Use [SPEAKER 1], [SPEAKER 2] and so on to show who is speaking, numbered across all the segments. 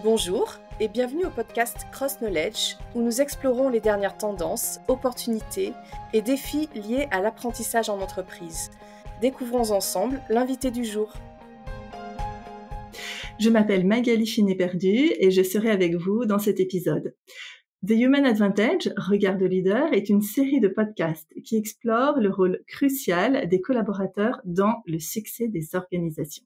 [SPEAKER 1] Bonjour et bienvenue au podcast Cross Knowledge où nous explorons les dernières tendances, opportunités et défis liés à l'apprentissage en entreprise. Découvrons ensemble l'invité du jour.
[SPEAKER 2] Je m'appelle Magali Finet-Perdu et je serai avec vous dans cet épisode. The Human Advantage, Regard de leader, est une série de podcasts qui explore le rôle crucial des collaborateurs dans le succès des organisations.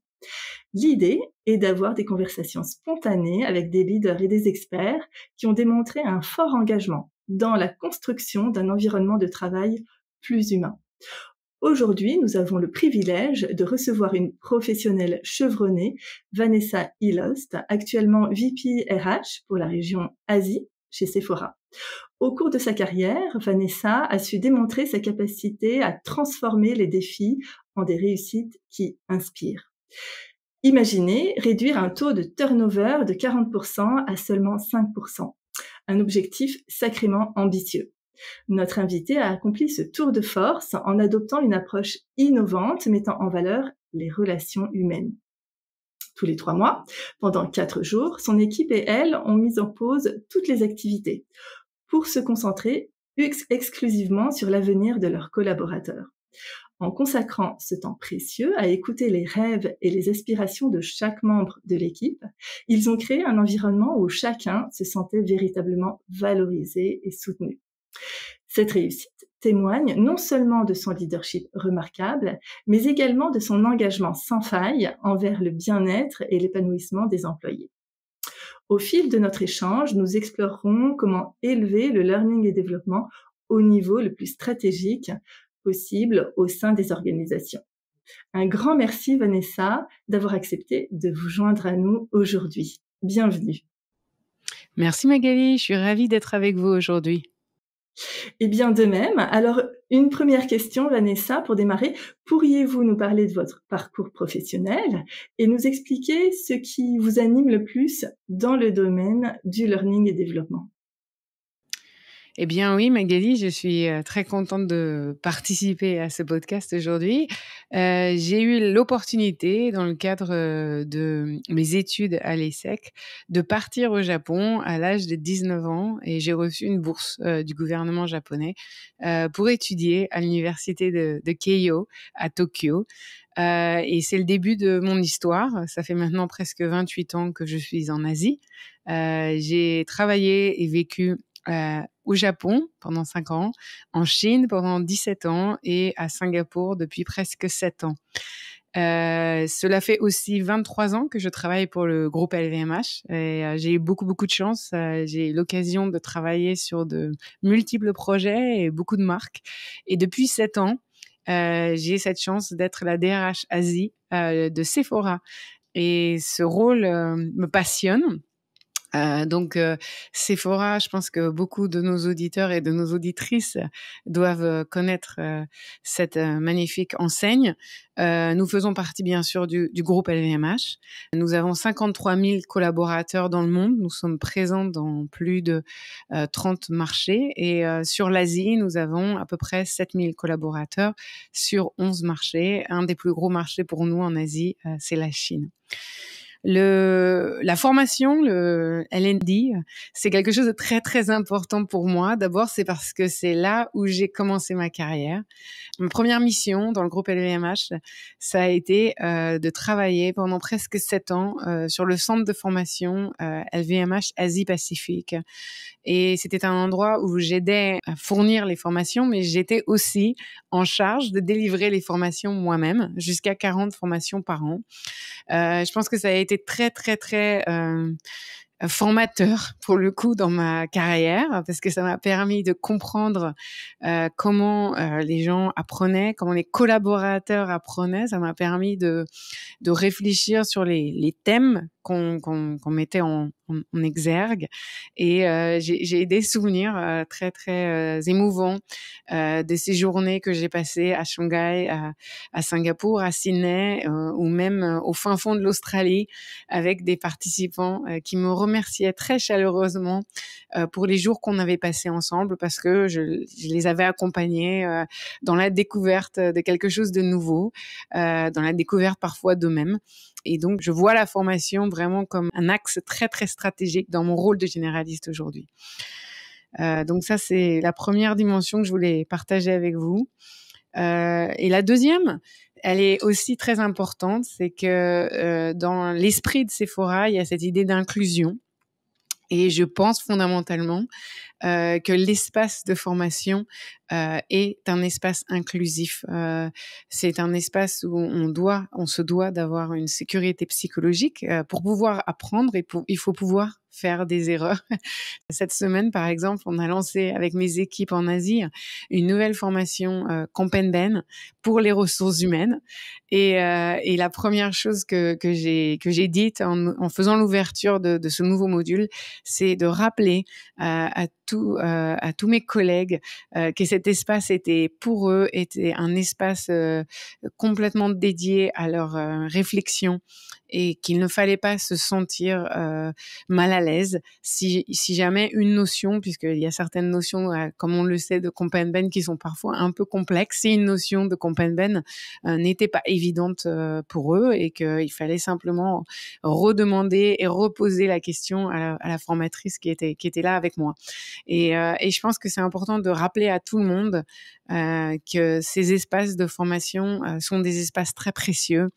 [SPEAKER 2] L'idée est d'avoir des conversations spontanées avec des leaders et des experts qui ont démontré un fort engagement dans la construction d'un environnement de travail plus humain. Aujourd'hui, nous avons le privilège de recevoir une professionnelle chevronnée, Vanessa Ilost, actuellement VP RH pour la région Asie chez Sephora. Au cours de sa carrière, Vanessa a su démontrer sa capacité à transformer les défis en des réussites qui inspirent. Imaginez réduire un taux de turnover de 40% à seulement 5%. Un objectif sacrément ambitieux. Notre invité a accompli ce tour de force en adoptant une approche innovante mettant en valeur les relations humaines. Tous les 3 mois, pendant 4 jours, son équipe et elle ont mis en pause toutes les activités pour se concentrer exclusivement sur l'avenir de leurs collaborateurs. En consacrant ce temps précieux à écouter les rêves et les aspirations de chaque membre de l'équipe, ils ont créé un environnement où chacun se sentait véritablement valorisé et soutenu. Cette réussite témoigne non seulement de son leadership remarquable, mais également de son engagement sans faille envers le bien-être et l'épanouissement des employés. Au fil de notre échange, nous explorerons comment élever le learning et développement au niveau le plus stratégique possible au sein des organisations. Un grand merci Vanessa d'avoir accepté de vous joindre à nous aujourd'hui. Bienvenue.
[SPEAKER 3] Merci Magali, je suis ravie d'être avec vous aujourd'hui.
[SPEAKER 2] Eh bien de même, alors une première question Vanessa pour démarrer, pourriez-vous nous parler de votre parcours professionnel et nous expliquer ce qui vous anime le plus dans le domaine du learning et développement?
[SPEAKER 3] Eh bien oui, Magali, je suis très contente de participer à ce podcast aujourd'hui. J'ai eu l'opportunité, dans le cadre de mes études à l'ESSEC, de partir au Japon à l'âge de 19 ans et j'ai reçu une bourse du gouvernement japonais pour étudier à l'université de Keio à Tokyo. Et c'est le début de mon histoire. Ça fait maintenant presque 28 ans que je suis en Asie. J'ai travaillé et vécu au Japon pendant 5 ans, en Chine pendant 17 ans et à Singapour depuis presque 7 ans. Cela fait aussi 23 ans que je travaille pour le groupe LVMH et j'ai eu beaucoup de chance. J'ai eu l'occasion de travailler sur de multiples projets et beaucoup de marques. Et depuis 7 ans, j'ai cette chance d'être la DRH Asie de Sephora. Et ce rôle me passionne. Donc Sephora, je pense que beaucoup de nos auditeurs et de nos auditrices doivent connaître cette magnifique enseigne. Nous faisons partie bien sûr du groupe LVMH. Nous avons 53 000 collaborateurs dans le monde. Nous sommes présents dans plus de 30 marchés et sur l'Asie, nous avons à peu près 7 000 collaborateurs sur 11 marchés. Un des plus gros marchés pour nous en Asie, c'est la Chine. La formation, le L&D, c'est quelque chose de très très important pour moi. D'abord, c'est parce que c'est là où j'ai commencé ma carrière. Ma première mission dans le groupe LVMH, ça a été de travailler pendant presque 7 ans sur le centre de formation LVMH Asie-Pacifique. Et c'était un endroit où j'aidais à fournir les formations, mais j'étais aussi en charge de délivrer les formations moi-même, jusqu'à 40 formations par an. Je pense que ça a été très formateur pour le coup dans ma carrière parce que ça m'a permis de comprendre comment les gens apprenaient, comment les collaborateurs apprenaient. Ça m'a permis de réfléchir sur les thèmes qu'on mettait en exergue et j'ai des souvenirs très émouvants de ces journées que j'ai passées à Shanghai, à Singapour, à Sydney ou même au fin fond de l'Australie avec des participants qui me remerciaient remerciais très chaleureusement pour les jours qu'on avait passés ensemble parce que je les avais accompagnés dans la découverte de quelque chose de nouveau, dans la découverte parfois d'eux-mêmes. Et donc, je vois la formation vraiment comme un axe très, très stratégique dans mon rôle de généraliste aujourd'hui. Donc ça, c'est la première dimension que je voulais partager avec vous. Et la deuxième, elle est aussi très importante, c'est que dans l'esprit de Sephora, il y a cette idée d'inclusion. Et je pense fondamentalement que l'espace de formation est un espace inclusif. C'est un espace où on se doit d'avoir une sécurité psychologique pour pouvoir apprendre et il faut pouvoir faire des erreurs. Cette semaine, par exemple, on a lancé avec mes équipes en Asie une nouvelle formation Compenben pour les ressources humaines. Et la première chose que j'ai dite en faisant l'ouverture de ce nouveau module, c'est de rappeler à tous mes collègues que cet espace était pour eux, était un espace complètement dédié à leur réflexion et qu'il ne fallait pas se sentir mal à l'aise si jamais une notion, puisqu'il y a certaines notions, comme on le sait, de Compenben qui sont parfois un peu complexes, si une notion de Compenben n'était pas évidente pour eux et qu'il fallait simplement redemander et reposer la question à la formatrice qui était là avec moi. Et je pense que c'est important de rappeler à tout le monde que ces espaces de formation sont des espaces très précieux.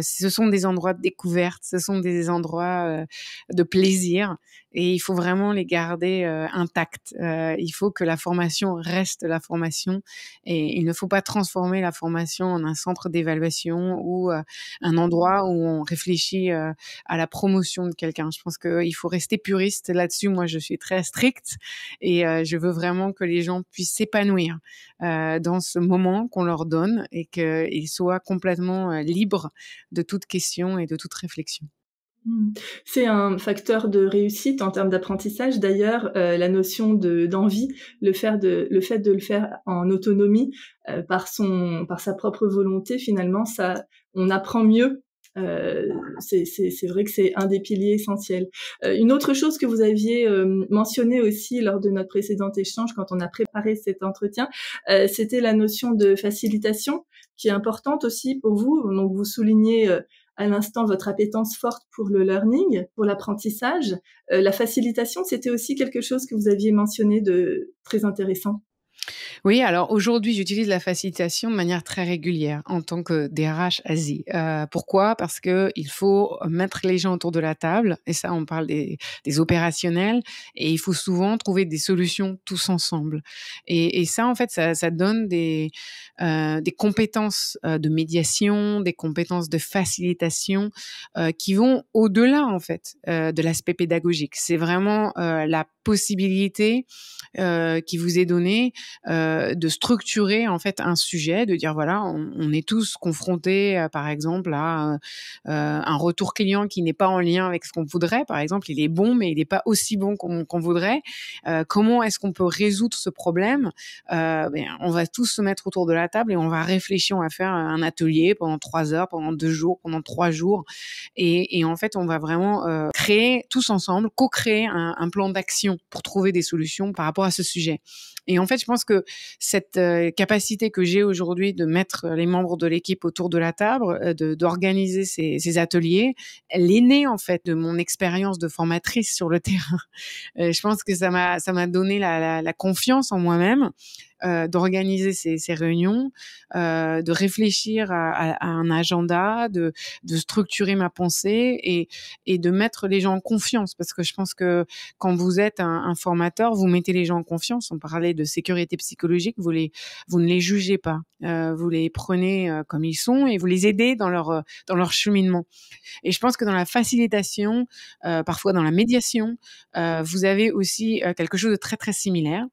[SPEAKER 3] Ce sont des endroits de découverte, ce sont des endroits de plaisir et il faut vraiment les garder intacts. Il faut que la formation reste la formation et il ne faut pas transformer la formation en un centre d'évaluation ou un endroit où on réfléchit à la promotion de quelqu'un. Je pense qu'il faut rester puriste là-dessus. Moi, je suis très stricte et je veux vraiment que les gens puissent s'épanouir dans ce moment qu'on leur donne et qu'ils soient complètement libres de toute question et de toute réflexion.
[SPEAKER 2] C'est un facteur de réussite en termes d'apprentissage. D'ailleurs, la notion d'envie, le fait de le faire en autonomie, par sa propre volonté, finalement, on apprend mieux. C'est vrai que c'est un des piliers essentiels. Une autre chose que vous aviez mentionné aussi lors de notre précédent échange, quand on a préparé cet entretien, c'était la notion de facilitation, qui est importante aussi pour vous. Donc, vous soulignez à l'instant votre appétence forte pour le learning, pour l'apprentissage. La facilitation, c'était aussi quelque chose que vous aviez mentionné de très intéressant.
[SPEAKER 3] Oui, alors aujourd'hui, j'utilise la facilitation de manière très régulière en tant que DRH Asie. Pourquoi ? Parce que il faut mettre les gens autour de la table, et ça, on parle des opérationnels, et il faut souvent trouver des solutions tous ensemble. Et ça, en fait, ça donne des compétences de médiation, des compétences de facilitation qui vont au-delà, en fait, de l'aspect pédagogique. C'est vraiment la possibilité qui vous est donnée de structurer en fait un sujet, de dire voilà, on est tous confrontés par exemple à un retour client qui n'est pas en lien avec ce qu'on voudrait. Par exemple, il est bon, mais il n'est pas aussi bon qu'on voudrait. Comment est-ce qu'on peut résoudre ce problème ? On va tous se mettre autour de la table et on va réfléchir, on va faire un atelier pendant 3 heures, pendant 2 jours, pendant 3 jours. Et en fait, on va vraiment créer tous ensemble, co-créer un plan d'action pour trouver des solutions par rapport à ce sujet. Et en fait, je pense que cette capacité que j'ai aujourd'hui de mettre les membres de l'équipe autour de la table, d'organiser ces ateliers, elle est née en fait de mon expérience de formatrice sur le terrain. Je pense que ça m'a donné la confiance en moi-même. D'organiser ces réunions, de réfléchir à un agenda, de structurer ma pensée et de mettre les gens en confiance. Parce que je pense que quand vous êtes un formateur, vous mettez les gens en confiance. On parlait de sécurité psychologique, vous ne les jugez pas. Vous les prenez comme ils sont et vous les aidez dans leur cheminement. Et je pense que dans la facilitation, parfois dans la médiation, vous avez aussi quelque chose de très, très similaire.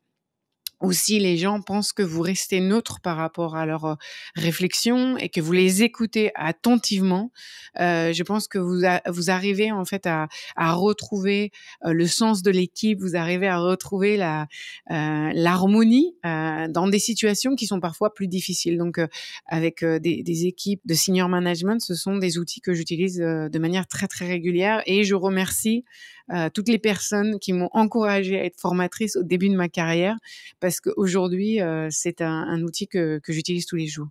[SPEAKER 3] Ou si les gens pensent que vous restez neutre par rapport à leurs réflexions et que vous les écoutez attentivement, je pense que vous arrivez en fait à retrouver le sens de l'équipe, vous arrivez à retrouver l'harmonie dans des situations qui sont parfois plus difficiles. Donc, avec des équipes de senior management, ce sont des outils que j'utilise de manière très très régulière et je remercie toutes les personnes qui m'ont encouragée à être formatrice au début de ma carrière, parce qu'aujourd'hui, c'est un outil que j'utilise tous les jours.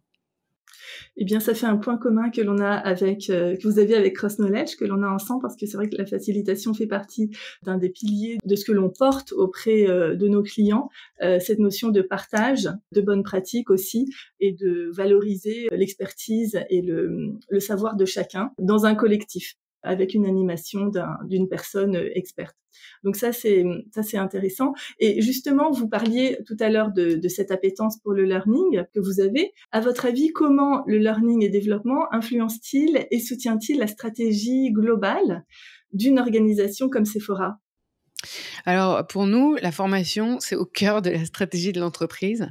[SPEAKER 2] Eh bien, ça fait un point commun que l'on a avec, que vous aviez avec Cross Knowledge, que l'on a ensemble, parce que c'est vrai que la facilitation fait partie d'un des piliers de ce que l'on porte auprès de nos clients, cette notion de partage, de bonnes pratiques aussi, et de valoriser l'expertise et le savoir de chacun dans un collectif, avec une animation d'une personne experte. Donc ça c'est intéressant. Et justement, vous parliez tout à l'heure de cette appétence pour le learning que vous avez. À votre avis, comment le learning et développement influence-t-il et soutient-il la stratégie globale d'une organisation comme Sephora?
[SPEAKER 3] Alors, pour nous, la formation, c'est au cœur de la stratégie de l'entreprise.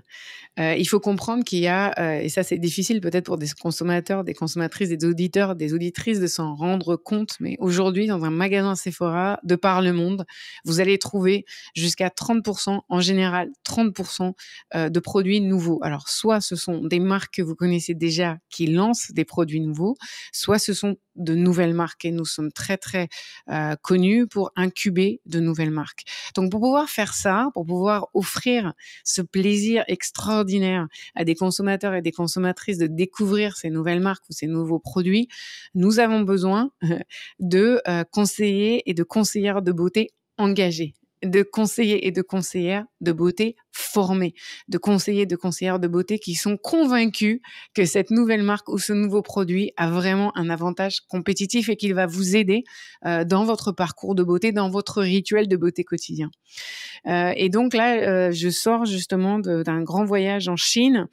[SPEAKER 3] Il faut comprendre qu'il y a, et ça c'est difficile peut-être pour des consommateurs, des consommatrices, des auditeurs, des auditrices de s'en rendre compte, mais aujourd'hui, dans un magasin Sephora, de par le monde, vous allez trouver jusqu'à 30%, en général 30% de produits nouveaux. Alors, soit ce sont des marques que vous connaissez déjà qui lancent des produits nouveaux, soit ce sont de nouvelles marques et nous sommes très, très connus pour incuber de nouvelles marques. Donc, pour pouvoir faire ça, pour pouvoir offrir ce plaisir extraordinaire à des consommateurs et des consommatrices de découvrir ces nouvelles marques ou ces nouveaux produits, nous avons besoin de conseillers et de conseillères de beauté engagés, de conseillers et de conseillères de beauté formés, de conseillers et de conseillères de beauté qui sont convaincus que cette nouvelle marque ou ce nouveau produit a vraiment un avantage compétitif et qu'il va vous aider dans votre parcours de beauté, dans votre rituel de beauté quotidien. Et donc là, je sors justement d'un grand voyage en Chine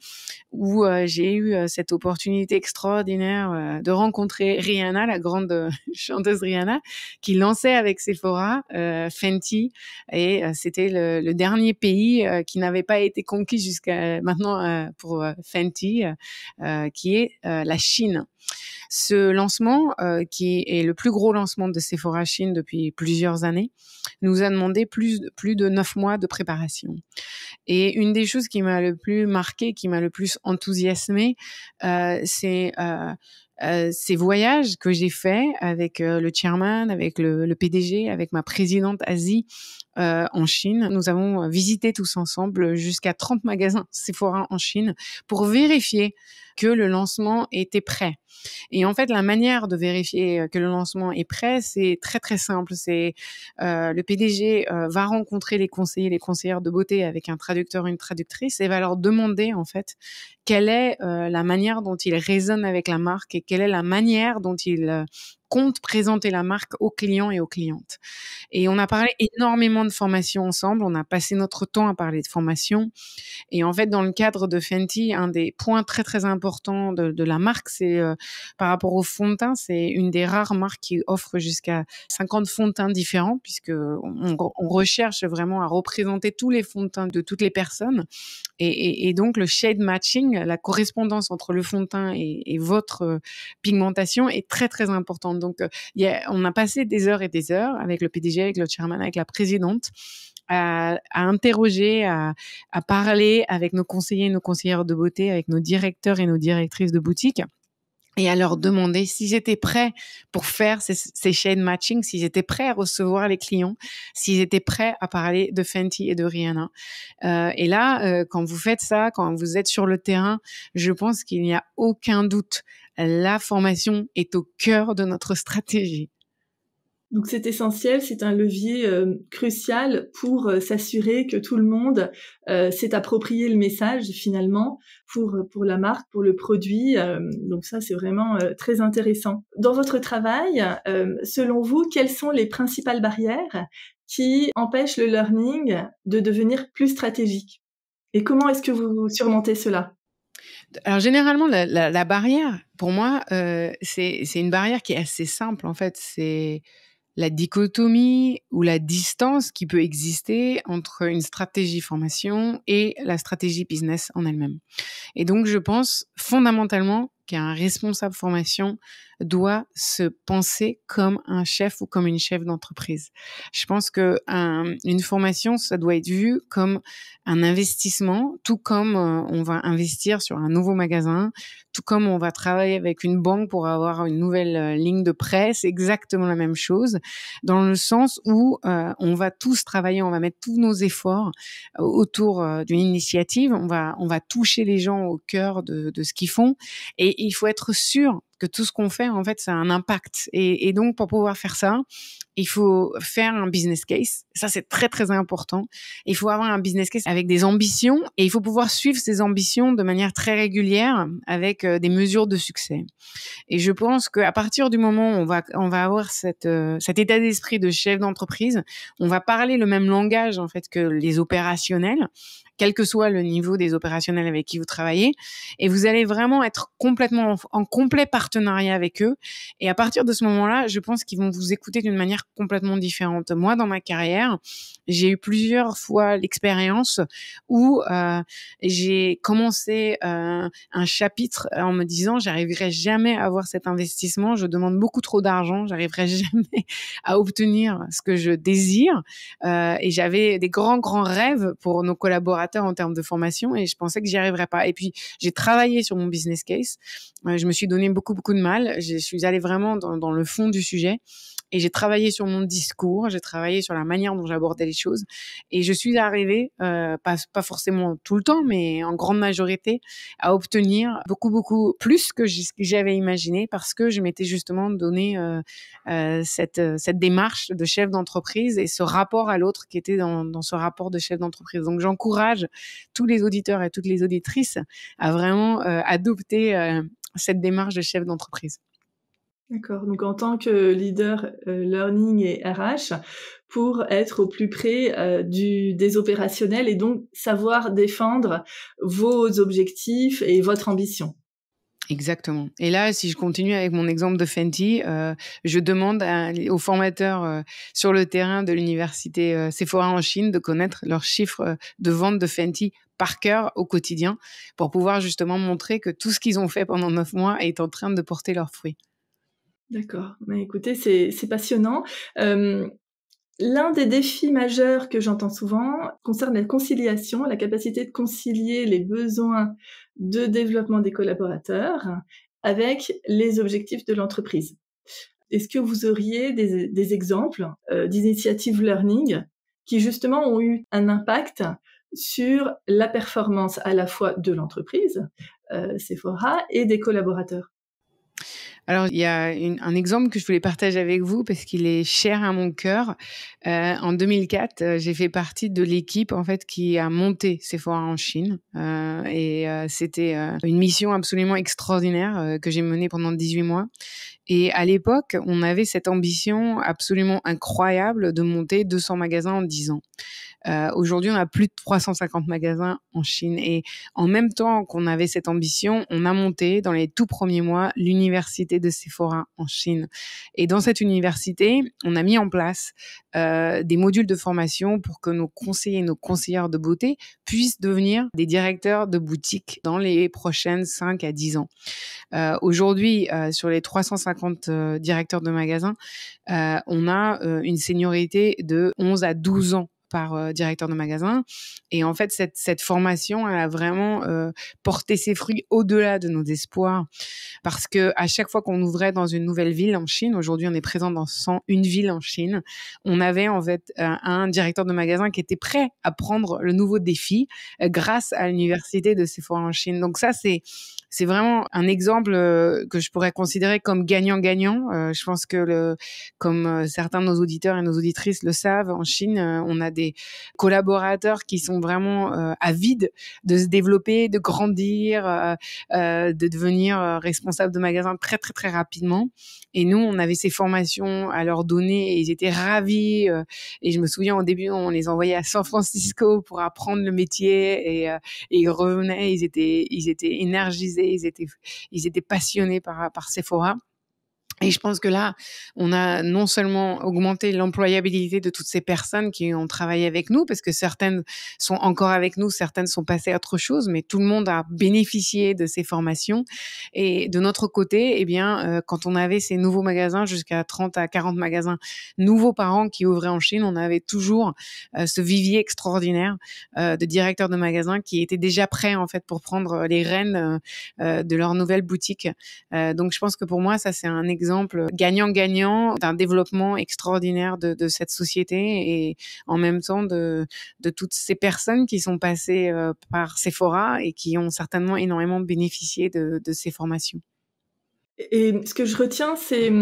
[SPEAKER 3] où j'ai eu cette opportunité extraordinaire de rencontrer Rihanna, la grande chanteuse Rihanna, qui lançait avec Sephora Fenty, et c'était le dernier pays qui n'avait pas été conquis jusqu'à maintenant pour Fenty, qui est la Chine. Ce lancement, qui est le plus gros lancement de Sephora Chine depuis plusieurs années, nous a demandé plus de 9 mois de préparation. Et une des choses qui m'a le plus marquée, qui m'a le plus enthousiasmée, c'est ces voyages que j'ai faits avec le chairman, avec le PDG, avec ma présidente Asie en Chine. Nous avons visité tous ensemble jusqu'à 30 magasins Sephora en Chine pour vérifier que le lancement était prêt. Et en fait, la manière de vérifier que le lancement est prêt, c'est très, très simple. C'est le PDG va rencontrer les conseillers, les conseillères de beauté avec un traducteur, une traductrice et va leur demander en fait quelle est la manière dont ils raisonnent avec la marque et quelle est la manière dont ils comptent présenter la marque aux clients et aux clientes. Et on a parlé énormément de formation ensemble. On a passé notre temps à parler de formation. Et en fait, dans le cadre de Fenty, un des points très, très importants de la marque, c'est par rapport au fond de teint, c'est une des rares marques qui offre jusqu'à 50 fonds de teint différents, puisque on recherche vraiment à représenter tous les fonds de teint de toutes les personnes. Et donc, le shade matching, la correspondance entre le fond de teint et votre pigmentation est très, très importante. Donc, on a passé des heures et des heures avec le PDG, avec le chairman, avec la présidente, à interroger, à parler avec nos conseillers et nos conseillères de beauté, avec nos directeurs et nos directrices de boutique, et à leur demander s'ils étaient prêts pour faire ces shade matching, s'ils étaient prêts à recevoir les clients, s'ils étaient prêts à parler de Fenty et de Rihanna. Et là, quand vous faites ça, quand vous êtes sur le terrain, je pense qu'il n'y a aucun doute. La formation est au cœur de notre stratégie.
[SPEAKER 2] Donc c'est essentiel, c'est un levier crucial pour s'assurer que tout le monde s'est approprié le message finalement pour la marque, pour le produit. Donc ça c'est vraiment très intéressant. Dans votre travail, selon vous, quelles sont les principales barrières qui empêchent le learning de devenir plus stratégique? Et comment est-ce que vous surmontez cela?
[SPEAKER 3] Alors généralement, la barrière, pour moi, c'est une barrière qui est assez simple en fait. C'est la dichotomie ou la distance qui peut exister entre une stratégie formation et la stratégie business en elle-même. Et donc, je pense fondamentalement qu'un responsable formation doit se penser comme un chef ou comme une chef d'entreprise. Je pense que une formation, ça doit être vu comme un investissement, tout comme on va investir sur un nouveau magasin, tout comme on va travailler avec une banque pour avoir une nouvelle ligne de prêt, c'est exactement la même chose, dans le sens où on va tous travailler, on va mettre tous nos efforts autour d'une initiative, on va toucher les gens au cœur de ce qu'ils font, et il faut être sûr que tout ce qu'on fait, en fait, ça a un impact. Et donc, pour pouvoir faire ça, il faut faire un business case. Ça, c'est très, très important. Il faut avoir un business case avec des ambitions et il faut pouvoir suivre ces ambitions de manière très régulière avec des mesures de succès. Et je pense qu'à partir du moment où on va avoir cet état d'esprit de chef d'entreprise, on va parler le même langage, en fait, que les opérationnels, quel que soit le niveau des opérationnels avec qui vous travaillez, et vous allez vraiment être complètement en complet partenariat avec eux. Et à partir de ce moment-là, je pense qu'ils vont vous écouter d'une manière complètement différente. Moi, dans ma carrière, j'ai eu plusieurs fois l'expérience où j'ai commencé un chapitre en me disant j'arriverai jamais à avoir cet investissement, je demande beaucoup trop d'argent, j'arriverai jamais à obtenir ce que je désire. Et j'avais des grands rêves pour nos collaborateurs en termes de formation et je pensais que j'y arriverais pas. Et puis, j'ai travaillé sur mon business case. Je me suis donné beaucoup de mal. Je suis allée vraiment dans le fond du sujet. Et j'ai travaillé sur mon discours, j'ai travaillé sur la manière dont j'abordais les choses. Et je suis arrivée, pas forcément tout le temps, mais en grande majorité, à obtenir beaucoup plus que ce que j'avais imaginé parce que je m'étais justement donné cette démarche de chef d'entreprise et ce rapport à l'autre qui était dans ce rapport de chef d'entreprise. Donc, j'encourage tous les auditeurs et toutes les auditrices à vraiment adopter cette démarche de chef d'entreprise.
[SPEAKER 2] D'accord. Donc, en tant que leader learning et RH, pour être au plus près des opérationnels et donc savoir défendre vos objectifs et votre ambition.
[SPEAKER 3] Exactement. Et là, si je continue avec mon exemple de Fenty, je demande aux formateurs sur le terrain de l'université Sephora en Chine de connaître leurs chiffres de vente de Fenty par cœur au quotidien pour pouvoir justement montrer que tout ce qu'ils ont fait pendant 9 mois est en train de porter leurs fruits.
[SPEAKER 2] D'accord. Bah, écoutez, c'est passionnant. L'un des défis majeurs que j'entends souvent concerne la conciliation, la capacité de concilier les besoins de développement des collaborateurs avec les objectifs de l'entreprise. Est-ce que vous auriez des exemples d'initiatives learning qui justement ont eu un impact sur la performance à la fois de l'entreprise, Sephora, et des collaborateurs?
[SPEAKER 3] Alors, il y a un exemple que je voulais partager avec vous parce qu'il est cher à mon cœur. En 2004, j'ai fait partie de l'équipe en fait qui a monté Sephora en Chine. C'était une mission absolument extraordinaire que j'ai menée pendant 18 mois. Et à l'époque, on avait cette ambition absolument incroyable de monter 200 magasins en 10 ans. Aujourd'hui, on a plus de 350 magasins en Chine. Et en même temps qu'on avait cette ambition, on a monté dans les tout premiers mois l'université de Sephora en Chine. Et dans cette université, on a mis en place des modules de formation pour que nos conseillers et nos conseillères de beauté puissent devenir des directeurs de boutique dans les prochaines 5 à 10 ans. Aujourd'hui, sur les 350 directeurs de magasins, on a une seniorité de 11 à 12 ans par directeur de magasin. Et en fait, cette formation, elle a vraiment porté ses fruits au-delà de nos espoirs. Parce que à chaque fois qu'on ouvrait dans une nouvelle ville en Chine, aujourd'hui on est présent dans 101 villes en Chine, on avait en fait un directeur de magasin qui était prêt à prendre le nouveau défi grâce à l'université de Sephora en Chine. Donc ça, c'est vraiment un exemple que je pourrais considérer comme gagnant-gagnant. Je pense que comme certains de nos auditeurs et nos auditrices le savent, en Chine, on a des collaborateurs qui sont vraiment avides de se développer, de grandir, de devenir responsables de magasins très, très, très rapidement. Et nous, on avait ces formations à leur donner et ils étaient ravis. Et je me souviens au début, on les envoyait à San Francisco pour apprendre le métier et ils revenaient, ils étaient énergisés, ils étaient passionnés par Sephora. Et je pense que là, on a non seulement augmenté l'employabilité de toutes ces personnes qui ont travaillé avec nous, parce que certaines sont encore avec nous, certaines sont passées à autre chose, mais tout le monde a bénéficié de ces formations. Et de notre côté, eh bien, quand on avait ces nouveaux magasins, jusqu'à 30 à 40 magasins nouveaux par an qui ouvraient en Chine, on avait toujours ce vivier extraordinaire de directeurs de magasins qui étaient déjà prêts en fait pour prendre les rênes de leur nouvelle boutique. Donc, je pense que pour moi, ça c'est un exemple gagnant-gagnant d'un développement extraordinaire de cette société et en même temps de toutes ces personnes qui sont passées par Sephora et qui ont certainement énormément bénéficié de ces formations.
[SPEAKER 2] Et ce que je retiens, c'est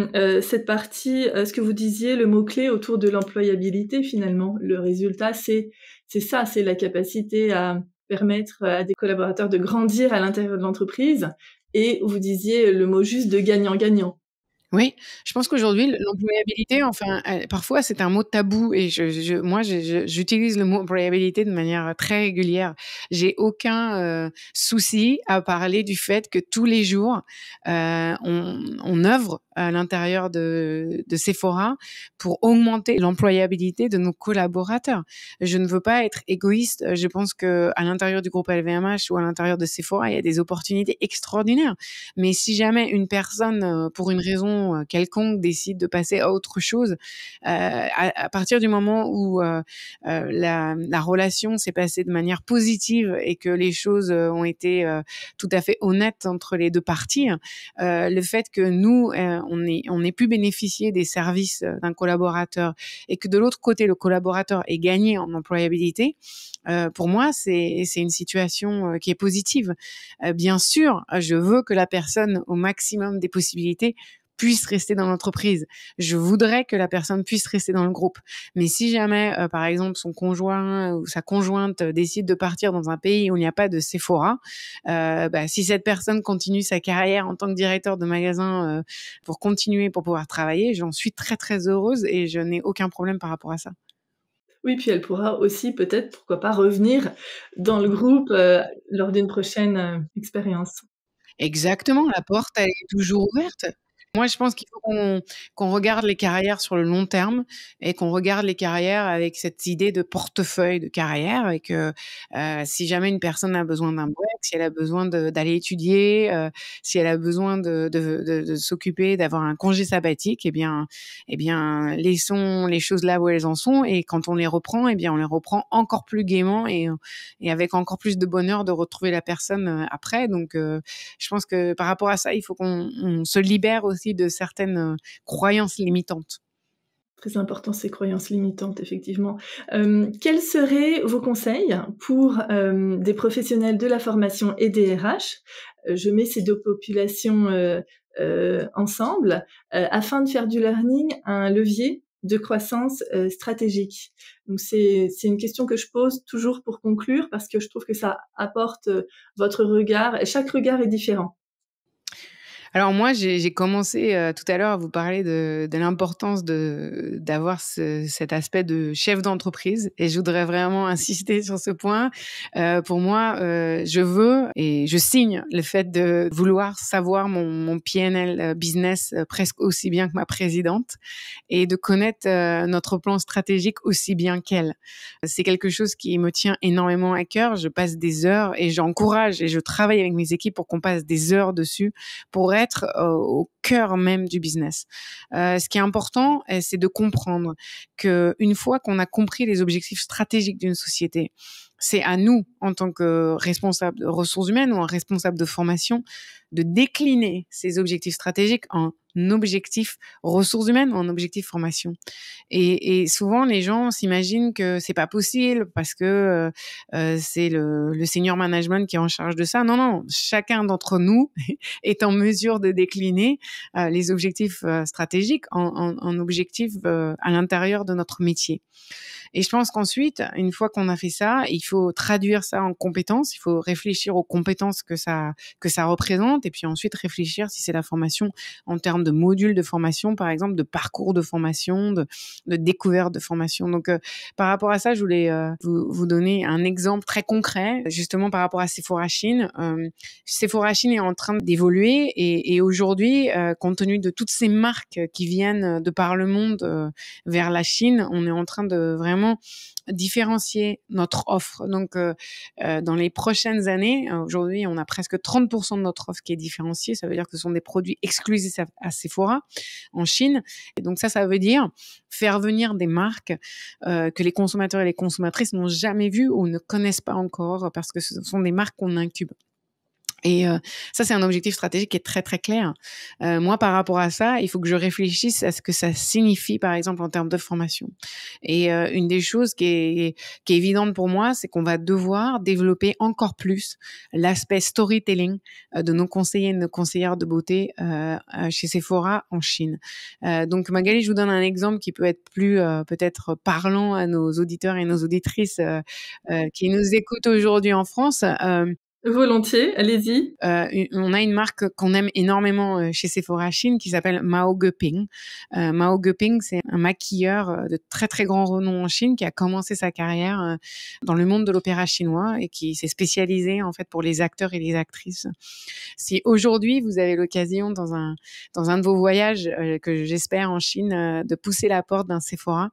[SPEAKER 2] cette partie, ce que vous disiez, le mot-clé autour de l'employabilité finalement. Le résultat, c'est ça, c'est la capacité à permettre à des collaborateurs de grandir à l'intérieur de l'entreprise. Et vous disiez le mot juste de gagnant-gagnant.
[SPEAKER 3] Oui, je pense qu'aujourd'hui, l'employabilité, enfin, parfois, c'est un mot tabou et moi, j'utilise le mot employabilité de manière très régulière. J'ai aucun souci à parler du fait que tous les jours, on œuvre à l'intérieur de Sephora pour augmenter l'employabilité de nos collaborateurs. Je ne veux pas être égoïste. Je pense que à l'intérieur du groupe LVMH ou à l'intérieur de Sephora, il y a des opportunités extraordinaires. Mais si jamais une personne, pour une raison quelconque décide de passer à autre chose, à partir du moment où la relation s'est passée de manière positive et que les choses ont été tout à fait honnêtes entre les deux parties, le fait que nous, on ait pu bénéficier des services d'un collaborateur et que de l'autre côté, le collaborateur ait gagné en employabilité, pour moi, c'est une situation qui est positive. Bien sûr, je veux que la personne, au maximum des possibilités, puisse rester dans l'entreprise. Je voudrais que la personne puisse rester dans le groupe. Mais si jamais, par exemple, son conjoint ou sa conjointe décide de partir dans un pays où il n'y a pas de Sephora, si cette personne continue sa carrière en tant que directeur de magasin pour pouvoir travailler, j'en suis très, très heureuse et je n'ai aucun problème par rapport à ça.
[SPEAKER 2] Oui, puis elle pourra aussi peut-être, pourquoi pas, revenir dans le groupe lors d'une prochaine expérience.
[SPEAKER 3] Exactement, la porte, elle est toujours ouverte. Moi, je pense qu'il faut qu'on regarde les carrières sur le long terme et qu'on regarde les carrières avec cette idée de portefeuille de carrière et que, si jamais une personne a besoin d'un break, si elle a besoin d'aller étudier, si elle a besoin de s'occuper, d'avoir un congé sabbatique, eh bien, laissons les choses là où elles en sont et quand on les reprend, eh bien, on les reprend encore plus gaiement et avec encore plus de bonheur de retrouver la personne, après. Donc, je pense que par rapport à ça, il faut qu'on se libère aussi de certaines croyances limitantes.
[SPEAKER 2] Très important, ces croyances limitantes, effectivement. Quels seraient vos conseils pour des professionnels de la formation et des RH? Je mets ces deux populations ensemble afin de faire du learning un levier de croissance stratégique. Donc c'est une question que je pose toujours pour conclure parce que je trouve que ça apporte votre regard. Et chaque regard est différent.
[SPEAKER 3] Alors moi, j'ai commencé tout à l'heure à vous parler de l'importance d'avoir cet aspect de chef d'entreprise et je voudrais vraiment insister sur ce point. Pour moi, je veux et je signe le fait de vouloir savoir mon PNL business presque aussi bien que ma présidente et de connaître notre plan stratégique aussi bien qu'elle. C'est quelque chose qui me tient énormément à cœur. Je passe des heures et j'encourage et je travaille avec mes équipes pour qu'on passe des heures dessus pour être au cœur même du business. Ce qui est important, c'est de comprendre qu'une fois qu'on a compris les objectifs stratégiques d'une société, c'est à nous, en tant que responsable de ressources humaines ou un responsable de formation, de décliner ces objectifs stratégiques en objectifs ressources humaines ou en objectifs formation. Et souvent, les gens s'imaginent que c'est pas possible parce que c'est le senior management qui est en charge de ça. Non, non, chacun d'entre nous est en mesure de décliner les objectifs stratégiques en objectifs à l'intérieur de notre métier. Et je pense qu'ensuite, une fois qu'on a fait ça, il faut traduire ça en compétences, il faut réfléchir aux compétences que ça représente, et puis ensuite réfléchir si c'est la formation en termes de modules de formation, par exemple, de parcours de formation, de découverte de formation. Donc, par rapport à ça, je voulais vous donner un exemple très concret, justement par rapport à Sephora Chine. Sephora Chine est en train d'évoluer et aujourd'hui, compte tenu de toutes ces marques qui viennent de par le monde vers la Chine, on est en train de vraiment différencier notre offre. Donc, dans les prochaines années, aujourd'hui, on a presque 30% de notre offre qui est différenciée. Ça veut dire que ce sont des produits exclusifs à Sephora en Chine. Et donc ça veut dire faire venir des marques que les consommateurs et les consommatrices n'ont jamais vues ou ne connaissent pas encore, parce que ce sont des marques qu'on incube. Et ça, c'est un objectif stratégique qui est très, très clair. Moi, par rapport à ça, il faut que je réfléchisse à ce que ça signifie, par exemple, en termes de formation. Et une des choses qui est évidente pour moi, c'est qu'on va devoir développer encore plus l'aspect storytelling de nos conseillers et de nos conseillères de beauté chez Sephora en Chine. Donc, Magali, je vous donne un exemple qui peut être plus peut-être parlant à nos auditeurs et nos auditrices qui nous écoutent aujourd'hui en France.
[SPEAKER 2] Volontiers, allez-y.
[SPEAKER 3] On a une marque qu'on aime énormément chez Sephora Chine qui s'appelle Mao Geping. Mao Geping, c'est un maquilleur de très très grand renom en Chine qui a commencé sa carrière dans le monde de l'opéra chinois et qui s'est spécialisé en fait pour les acteurs et les actrices. Si aujourd'hui vous avez l'occasion dans un de vos voyages que j'espère en Chine de pousser la porte d'un Sephora,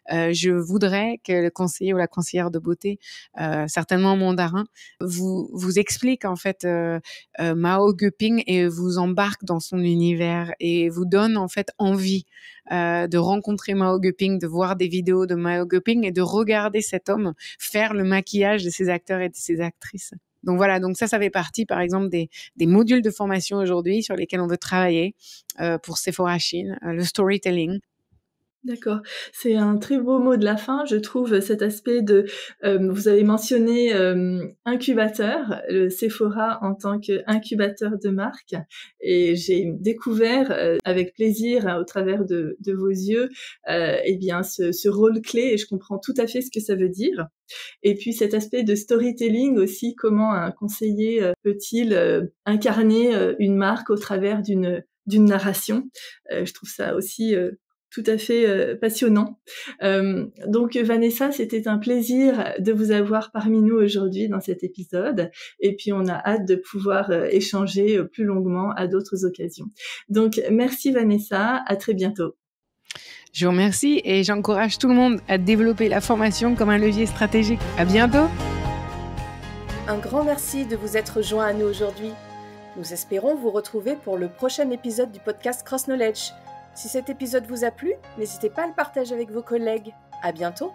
[SPEAKER 3] je voudrais que le conseiller ou la conseillère de beauté, certainement mandarin, vous explique en fait Mao Geping et vous embarque dans son univers et vous donne en fait envie de rencontrer Mao Geping, de voir des vidéos de Mao Geping et de regarder cet homme faire le maquillage de ses acteurs et de ses actrices. Donc voilà, donc ça fait partie par exemple des modules de formation aujourd'hui sur lesquels on veut travailler pour Sephora Chine, le storytelling.
[SPEAKER 2] D'accord, c'est un très beau mot de la fin, je trouve, cet aspect de, vous avez mentionné incubateur, le Sephora en tant qu'incubateur de marque, et j'ai découvert avec plaisir au travers de vos yeux, eh bien ce rôle clé, et je comprends tout à fait ce que ça veut dire. Et puis cet aspect de storytelling aussi, comment un conseiller peut-il incarner une marque au travers d'une narration. Je trouve ça aussi tout à fait passionnant. Donc Vanessa, c'était un plaisir de vous avoir parmi nous aujourd'hui dans cet épisode, et puis on a hâte de pouvoir échanger plus longuement à d'autres occasions. Donc merci Vanessa, à très bientôt.
[SPEAKER 3] Je vous remercie et j'encourage tout le monde à développer la formation comme un levier stratégique. À bientôt.
[SPEAKER 1] Un grand merci de vous être joints à nous aujourd'hui. Nous espérons vous retrouver pour le prochain épisode du podcast Cross Knowledge. Si cet épisode vous a plu, n'hésitez pas à le partager avec vos collègues. À bientôt!